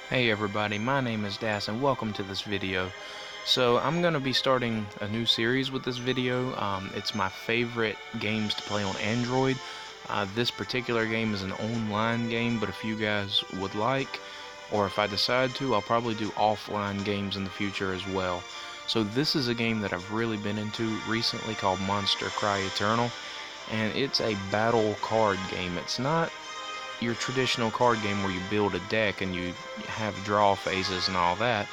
Hey everybody, my name is Das and welcome to this video. So I'm going to be starting a new series with this video. It's my favorite games to play on Android. This particular game is an online game, but if you guys would like, or if I decide to, I'll probably do offline games in the future as well. So this is a game that I've really been into recently called MonsterCry Eternal, and it's a battle card game. It's not your traditional card game where you build a deck and you have draw phases and all that.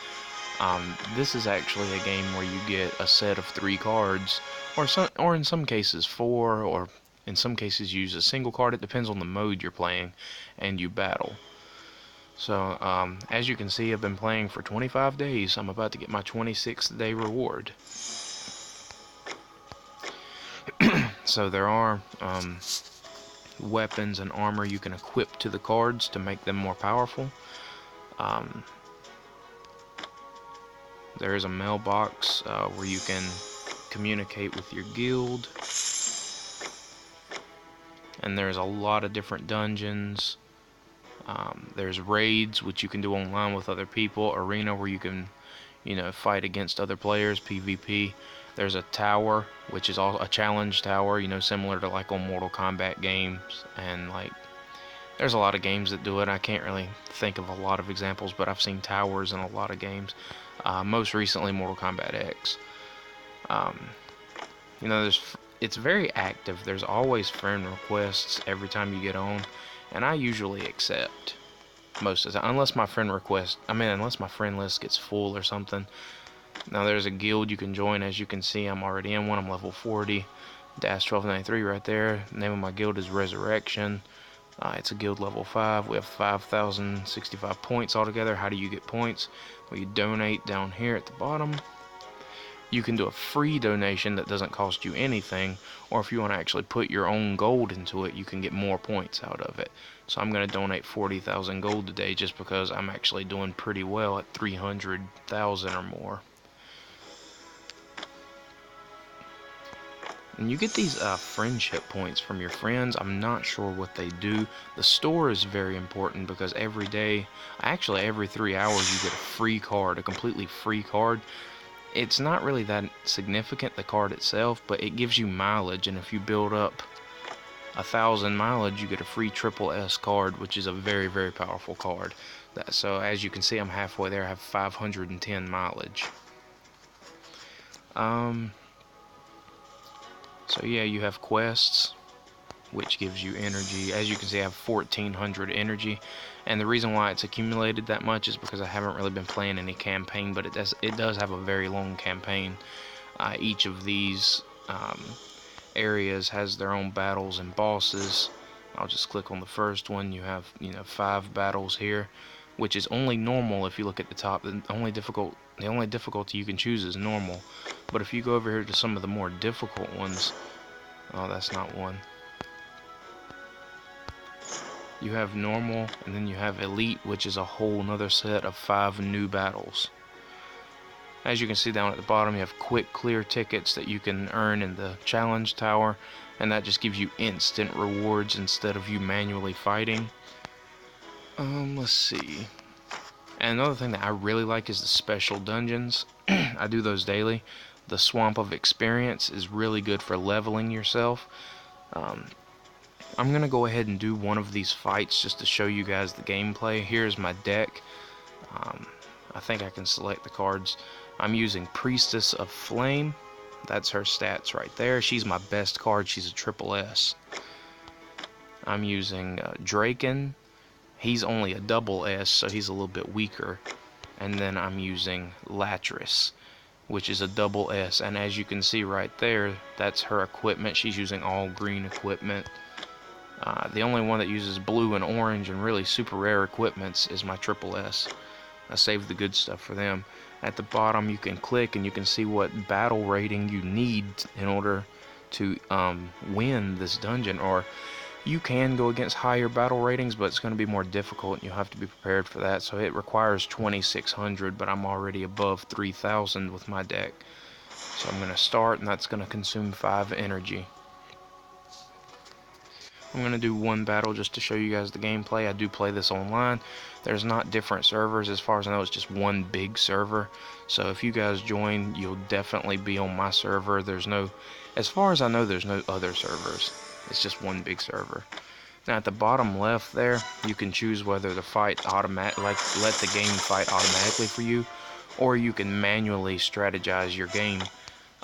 This is actually a game where you get a set of 3 cards, or in some cases 4, or in some cases you use a single card. It depends on the mode you're playing, and you battle. So as you can see, I've been playing for 25 days. I'm about to get my 26th day reward. So there are weapons and armor you can equip to the cards to make them more powerful. There is a mailbox where you can communicate with your guild, and there's a lot of different dungeons. There's raids, which you can do online with other people. Arena, where you can, fight against other players, PvP. There's a tower, which is all a challenge tower, similar to like on Mortal Kombat games, and like there's a lot of games that do it. I can't really think of a lot of examples, but I've seen towers in a lot of games. Most recently, Mortal Kombat X. It's very active. There's always friend requests every time you get on, and I usually accept most of the time, unless my friend list gets full or something. Now there's a guild you can join. As you can see, I'm already in one. I'm level 40. Dash 1293 right there. The name of my guild is Resurrection. It's a guild level 5. We have 5,065 points altogether. How do you get points? Well, you donate down here at the bottom. You can do a free donation that doesn't cost you anything, or if you want to actually put your own gold into it, you can get more points out of it. So I'm going to donate 40,000 gold today just because I'm actually doing pretty well at 300,000 or more. And you get these friendship points from your friends. I'm not sure what they do. The store is very important because every day, actually every 3 hours, you get a free card, a completely free card. It's not really that significant, the card itself, but it gives you mileage, and if you build up 1,000 mileage, you get a free triple S card, which is a very, very powerful card. So as you can see, I'm halfway there. I have 510 mileage. So yeah, you have quests, which gives you energy. As you can see, I have 1,400 energy, and the reason why it's accumulated that much is because I haven't really been playing any campaign, but it does have a very long campaign. Each of these areas has their own battles and bosses. I'll just click on the first one. You have 5 battles here, which is only normal. If you look at the top, the only difficulty you can choose is normal. But if you go over here to some of the more difficult ones, oh, that's not one. You have normal, and then you have elite, which is a whole nother set of 5 new battles. As you can see down at the bottom, you have quick clear tickets that you can earn in the challenge tower, and that just gives you instant rewards instead of you manually fighting. Let's see. And another thing that I really like is the special dungeons. I do those daily. The Swamp of Experience is really good for leveling yourself. I'm going to go ahead and do one of these fights just to show you guys the gameplay. Here's my deck. I think I can select the cards. I'm using Priestess of Flame. That's her stats right there. She's my best card. She's a triple S. I'm using Draken. He's only a double S, so he's a little bit weaker. And then I'm using Latris, which is a double S. And as you can see right there, that's her equipment. She's using all green equipment. The only one that uses blue and orange and really super rare equipments is my triple S. I saved the good stuff for them. At the bottom you can click and you can see what battle rating you need in order to win this dungeon. Or you can go against higher battle ratings, but it's going to be more difficult and you'll have to be prepared for that. So it requires 2,600, but I'm already above 3,000 with my deck. So I'm going to start, and that's going to consume 5 energy. I'm going to do one battle just to show you guys the gameplay. I do play this online. There's not different servers. As far as I know, it's just one big server. So if you guys join, you'll definitely be on my server. There's no, as far as I know, there's no other servers. It's just one big server. Now at the bottom left there, you can choose whether the fight let the game fight automatically for you, or you can manually strategize your game.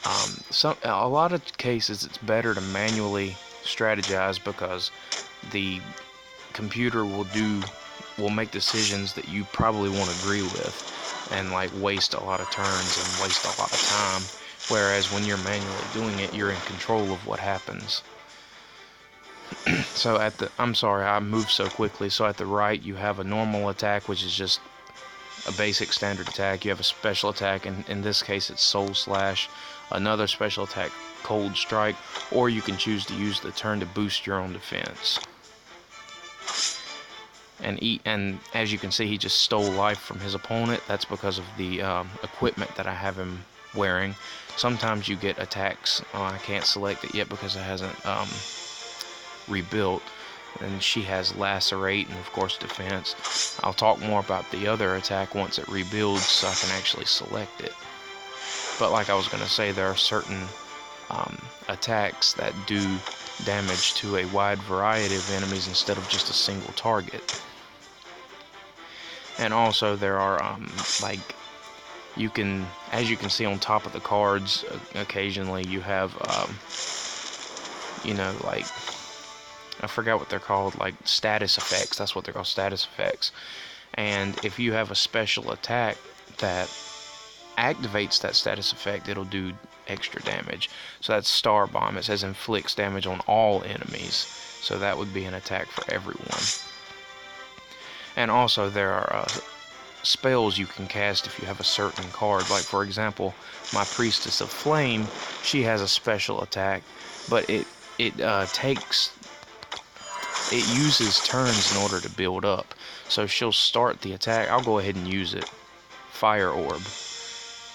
A lot of cases it's better to manually strategize because the computer will make decisions that you probably won't agree with, and like waste a lot of turns and waste a lot of time, whereas when you're manually doing it, you're in control of what happens. So I'm sorry, I moved so quickly. So at the right you have a normal attack, which is just a basic standard attack. You have a special attack, and in this case it's Soul Slash, another special attack, Cold Strike, or you can choose to use the turn to boost your own defense. And as you can see, he just stole life from his opponent. That's because of the equipment that I have him wearing. Sometimes you get attacks. I can't select it yet because it hasn't rebuilt, and she has Lacerate and of course Defense. I'll talk more about the other attack once it rebuilds so I can actually select it. But like I was going to say, there are certain attacks that do damage to a wide variety of enemies instead of just a single target. And also there are like, you can, as you can see on top of the cards, occasionally you have you know, like, I forgot what they're called, like status effects. That's what they're called, status effects. And if you have a special attack that activates that status effect, it'll do extra damage. So that's Star Bomb. It says inflicts damage on all enemies. So that would be an attack for everyone. And also there are spells you can cast if you have a certain card. Like for example, my Priestess of Flame, she has a special attack, but it uses turns in order to build up. So she'll start the attack. I'll go ahead and use it. Fire Orb.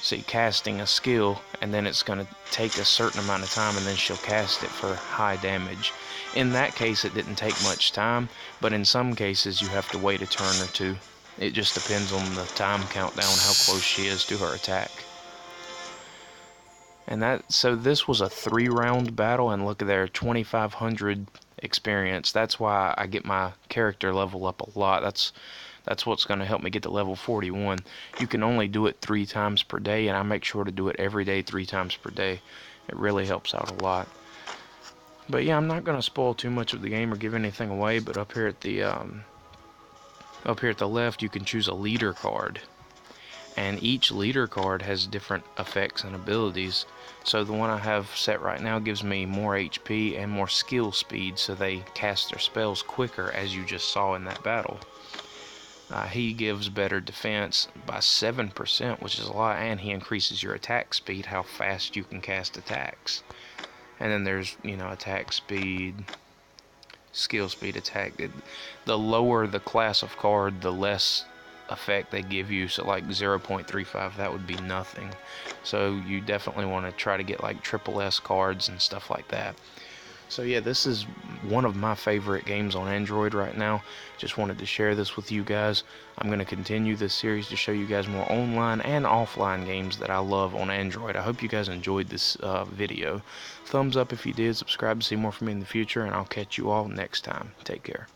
See, casting a skill, and then it's going to take a certain amount of time, and then she'll cast it for high damage. In that case, it didn't take much time, but in some cases, you have to wait a turn or two. It just depends on the time countdown, how close she is to her attack. And so this was a 3-round battle, and look at there, 2,500 experience. That's why I get my character level up a lot. That's what's going to help me get to level 41. You can only do it 3 times per day, and I make sure to do it every day 3 times per day. It really helps out a lot. But yeah, I'm not going to spoil too much of the game or give anything away, but up here at the left you can choose a leader card. And each leader card has different effects and abilities. So the one I have set right now gives me more HP and more skill speed, so they cast their spells quicker, as you just saw in that battle. He gives better defense by 7%, which is a lot, and he increases your attack speed, how fast you can cast attacks. And then there's, you know, attack speed, skill speed, attack. The lower the class of card, the less effect they give you. So like 0.35, that would be nothing. So you definitely want to try to get like triple S cards and stuff like that. So yeah, this is one of my favorite games on Android right now. Just wanted to share this with you guys. I'm going to continue this series to show you guys more online and offline games that I love on Android. I hope you guys enjoyed this video. Thumbs up if you did, subscribe to see more from me in the future, and I'll catch you all next time. Take care.